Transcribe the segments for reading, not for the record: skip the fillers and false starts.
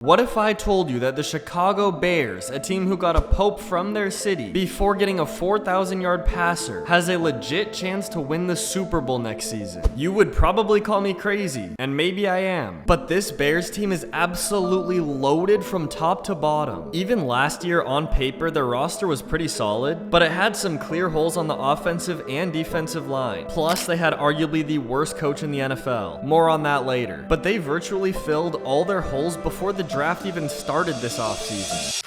What if I told you that the Chicago Bears, a team who got a pope from their city before getting a 4,000-yard passer, has a legit chance to win the Super Bowl next season? You would probably call me crazy, and maybe I am. But this Bears team is absolutely loaded from top to bottom. Even last year, on paper, their roster was pretty solid, but it had some clear holes on the offensive and defensive line. Plus, they had arguably the worst coach in the NFL. More on that later. But they virtually filled all their holes before the draft even started this offseason.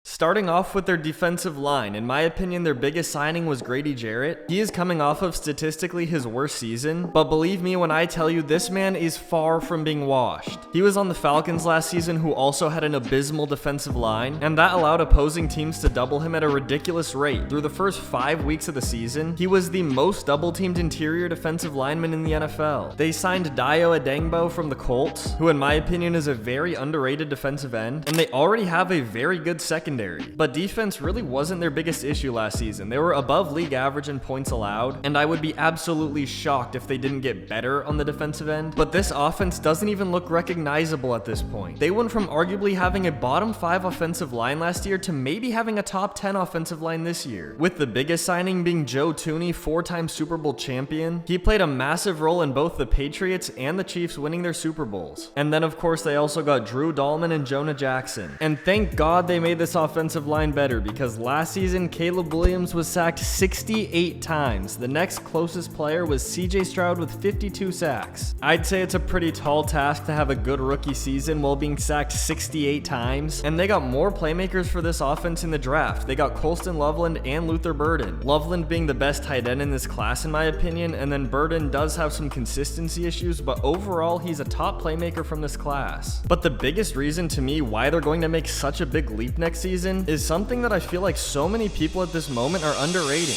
Starting off with their defensive line, in my opinion, their biggest signing was Grady Jarrett. He is coming off of statistically his worst season, but believe me when I tell you this man is far from being washed. He was on the Falcons last season, who also had an abysmal defensive line, and that allowed opposing teams to double him at a ridiculous rate. Through the first 5 weeks of the season, he was the most double-teamed interior defensive lineman in the NFL. They signed Dayo Adengbo from the Colts, who in my opinion is a very underrated defensive end, and they already have a very good secondary. But defense really wasn't their biggest issue last season. They were above league average in points allowed, and I would be absolutely shocked if they didn't get better on the defensive end. But this offense doesn't even look recognizable at this point. They went from arguably having a bottom 5 offensive line last year to maybe having a top 10 offensive line this year, with the biggest signing being Joe Thuney, 4-time Super Bowl champion. He played a massive role in both the Patriots and the Chiefs winning their Super Bowls. And then of course they also got Drew Dahlman and Jonah Jackson. And thank God they made this offensive line better, because last season Caleb Williams was sacked 68 times. The next closest player was CJ Stroud with 52 sacks. I'd say it's a pretty tall task to have a good rookie season while being sacked 68 times, and they got more playmakers for this offense in the draft. They got Colston Loveland and Luther Burden. Loveland being the best tight end in this class in my opinion, and then Burden does have some consistency issues, but overall he's a top playmaker from this class. But the biggest reason to me why they're going to make such a big leap next season is something that I feel like so many people at this moment are underrating.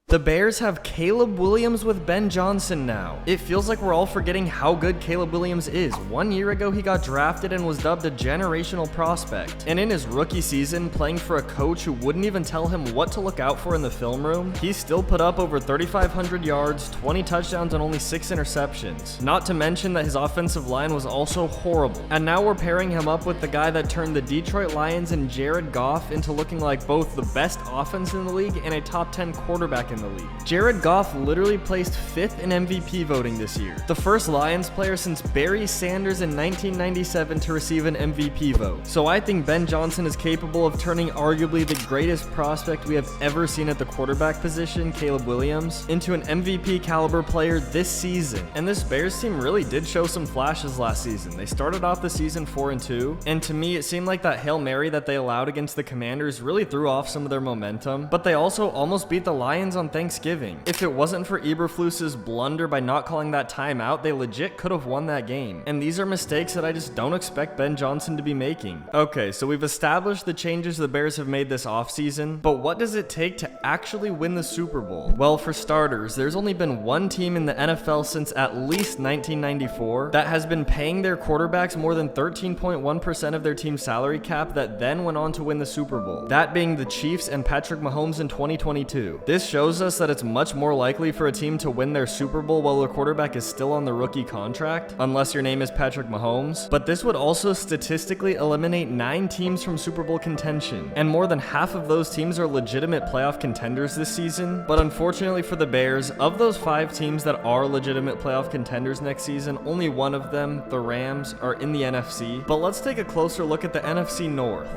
The Bears have Caleb Williams with Ben Johnson now. It feels like we're all forgetting how good Caleb Williams is. 1 year ago, he got drafted and was dubbed a generational prospect. And in his rookie season, playing for a coach who wouldn't even tell him what to look out for in the film room, he still put up over 3,500 yards, 20 touchdowns, and only 6 interceptions. Not to mention that his offensive line was also horrible. And now we're pairing him up with the guy that turned the Detroit Lions and Jared Goff into looking like both the best offense in the league and a top 10 quarterback in the league. Jared Goff literally placed 5th in MVP voting this year, the first Lions player since Barry Sanders in 1997 to receive an MVP vote. So I think Ben Johnson is capable of turning arguably the greatest prospect we have ever seen at the quarterback position, Caleb Williams, into an MVP caliber player this season. And this Bears team really did show some flashes last season. They started off the season 4-2, and to me it seemed like that Hail Mary that they allowed against the Commanders really threw off some of their momentum, but they also almost beat the Lions on Thanksgiving. If it wasn't for Eberflus's blunder by not calling that timeout, they legit could have won that game. And these are mistakes that I just don't expect Ben Johnson to be making. Okay, so we've established the changes the Bears have made this offseason, but what does it take to actually win the Super Bowl? Well, for starters, there's only been one team in the NFL since at least 1994 that has been paying their quarterbacks more than 13.1% of their team's salary cap that then went on to win the Super Bowl. That being the Chiefs and Patrick Mahomes in 2022. This shows us that it's much more likely for a team to win their Super Bowl while their quarterback is still on the rookie contract, unless your name is Patrick Mahomes. But this would also statistically eliminate 9 teams from Super Bowl contention, and more than half of those teams are legitimate playoff contenders this season. But unfortunately for the Bears, of those 5 teams that are legitimate playoff contenders next season, only one of them, the Rams, are in the NFC. But let's take a closer look at the NFC North.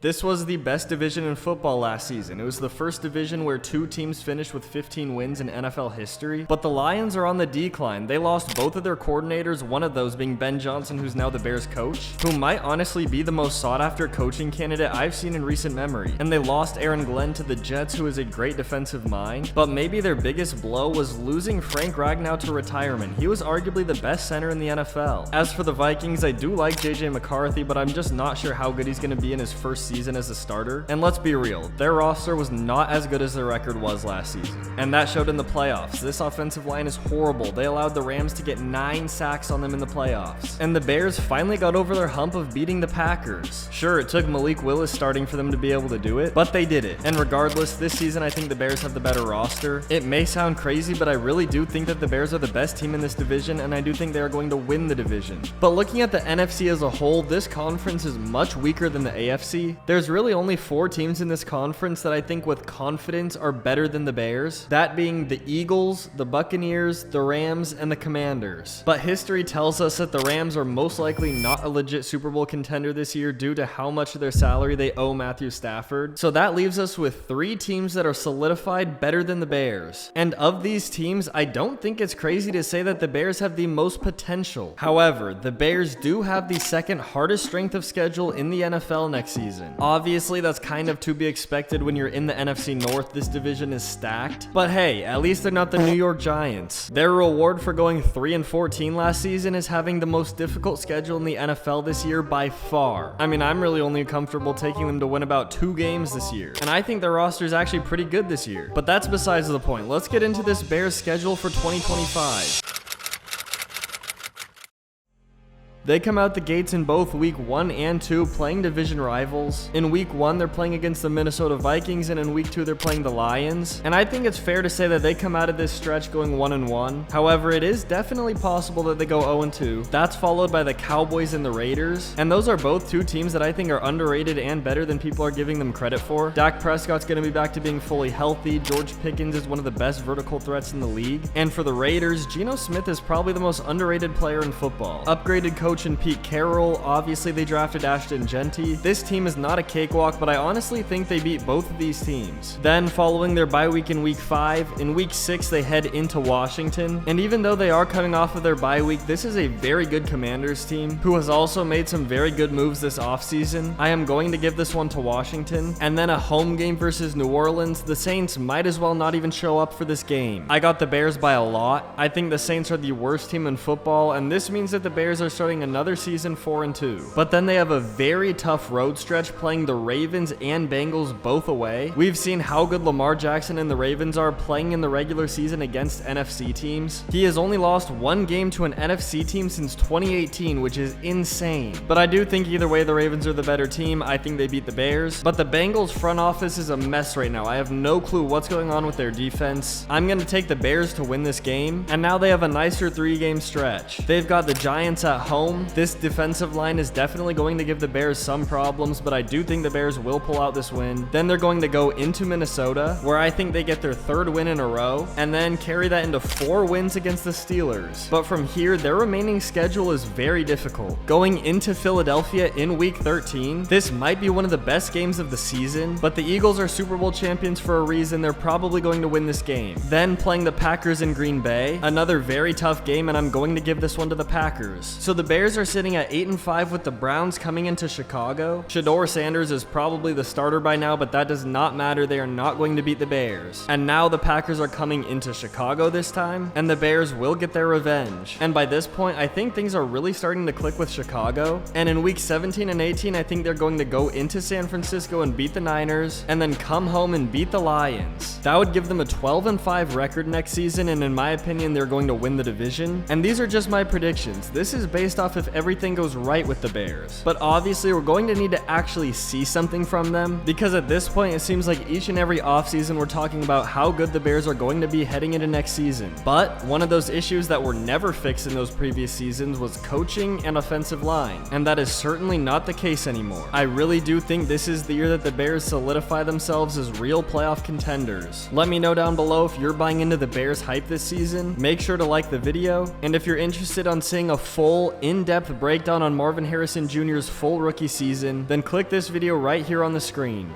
This was the best division in football last season. It was the first division where 2 teams finished with 15 wins in NFL history, but the Lions are on the decline. They lost both of their coordinators, one of those being Ben Johnson, who's now the Bears coach, who might honestly be the most sought-after coaching candidate I've seen in recent memory. And they lost Aaron Glenn to the Jets, who is a great defensive mind, but maybe their biggest blow was losing Frank Ragnow to retirement. He was arguably the best center in the NFL. As for the Vikings, I do like JJ McCarthy, but I'm just not sure how good he's going to be in his first season as a starter. And let's be real, their roster was not as good as their record was last season. And that showed in the playoffs. This offensive line is horrible. They allowed the Rams to get 9 sacks on them in the playoffs. And the Bears finally got over their hump of beating the Packers. Sure, it took Malik Willis starting for them to be able to do it, but they did it. And regardless, this season I think the Bears have the better roster. It may sound crazy, but I really do think that the Bears are the best team in this division, and I do think they are going to win the division. But looking at the NFC as a whole, this conference is much weaker than the AFC. There's really only 4 teams in this conference that I think with confidence are better than the Bears. That being the Eagles, the Buccaneers, the Rams, and the Commanders. But history tells us that the Rams are most likely not a legit Super Bowl contender this year due to how much of their salary they owe Matthew Stafford. So that leaves us with 3 teams that are solidified better than the Bears. And of these teams, I don't think it's crazy to say that the Bears have the most potential. However, the Bears do have the second hardest strength of schedule in the NFL next season. Obviously, that's kind of to be expected when you're in the NFC North. This division is stacked. But hey, at least they're not the New York Giants. Their reward for going 3-14 last season is having the most difficult schedule in the NFL this year by far. I mean, I'm really only comfortable taking them to win about 2 games this year. And I think their roster is actually pretty good this year. But that's besides the point. Let's get into this Bears schedule for 2025. They come out the gates in both week 1 and 2 playing division rivals. In week 1, they're playing against the Minnesota Vikings, and in week 2, they're playing the Lions. And I think it's fair to say that they come out of this stretch going 1-1. However, it is definitely possible that they go 0-2. That's followed by the Cowboys and the Raiders. And those are both 2 teams that I think are underrated and better than people are giving them credit for. Dak Prescott's going to be back to being fully healthy. George Pickens is one of the best vertical threats in the league. And for the Raiders, Geno Smith is probably the most underrated player in football. Upgraded coach and Pete Carroll. Obviously, they drafted Ashton Genty. This team is not a cakewalk, but I honestly think they beat both of these teams. Then, following their bye week in week 5, in week 6, they head into Washington. And even though they are coming off of their bye week, this is a very good Commanders team who has also made some very good moves this offseason. I am going to give this one to Washington. And then a home game versus New Orleans. The Saints might as well not even show up for this game. I got the Bears by a lot. I think the Saints are the worst team in football, and this means that the Bears are starting another season 4-2. But then they have a very tough road stretch playing the Ravens and Bengals both away. We've seen how good Lamar Jackson and the Ravens are playing in the regular season against NFC teams. He has only lost 1 game to an NFC team since 2018, which is insane. But I do think either way the Ravens are the better team. I think they beat the Bears. But the Bengals front office is a mess right now. I have no clue what's going on with their defense. I'm going to take the Bears to win this game. And now they have a nicer 3-game stretch. They've got the Giants at home. This defensive line is definitely going to give the Bears some problems, but I do think the Bears will pull out this win. Then they're going to go into Minnesota, where I think they get their 3rd win in a row, and then carry that into 4 wins against the Steelers. But from here, their remaining schedule is very difficult. Going into Philadelphia in week 13, this might be one of the best games of the season, but the Eagles are Super Bowl champions for a reason. They're probably going to win this game. Then playing the Packers in Green Bay, another very tough game, and I'm going to give this one to the Packers. So the Bears are sitting at 8-5 with the Browns coming into Chicago. Shedeur Sanders is probably the starter by now, but that does not matter. They are not going to beat the Bears. And now the Packers are coming into Chicago this time, and the Bears will get their revenge. And by this point, I think things are really starting to click with Chicago. And in week 17 and 18, I think they're going to go into San Francisco and beat the Niners, and then come home and beat the Lions. That would give them a 12-5 record next season, and in my opinion, they're going to win the division. And these are just my predictions. This is based off if everything goes right with the Bears. But obviously, we're going to need to actually see something from them, because at this point, it seems like each and every offseason we're talking about how good the Bears are going to be heading into next season. But one of those issues that were never fixed in those previous seasons was coaching and offensive line, and that is certainly not the case anymore. I really do think this is the year that the Bears solidify themselves as real playoff contenders. Let me know down below if you're buying into the Bears hype this season. Make sure to like the video, and if you're interested on seeing a full, in-depth breakdown on Marvin Harrison Jr.'s full rookie season, then click this video right here on the screen.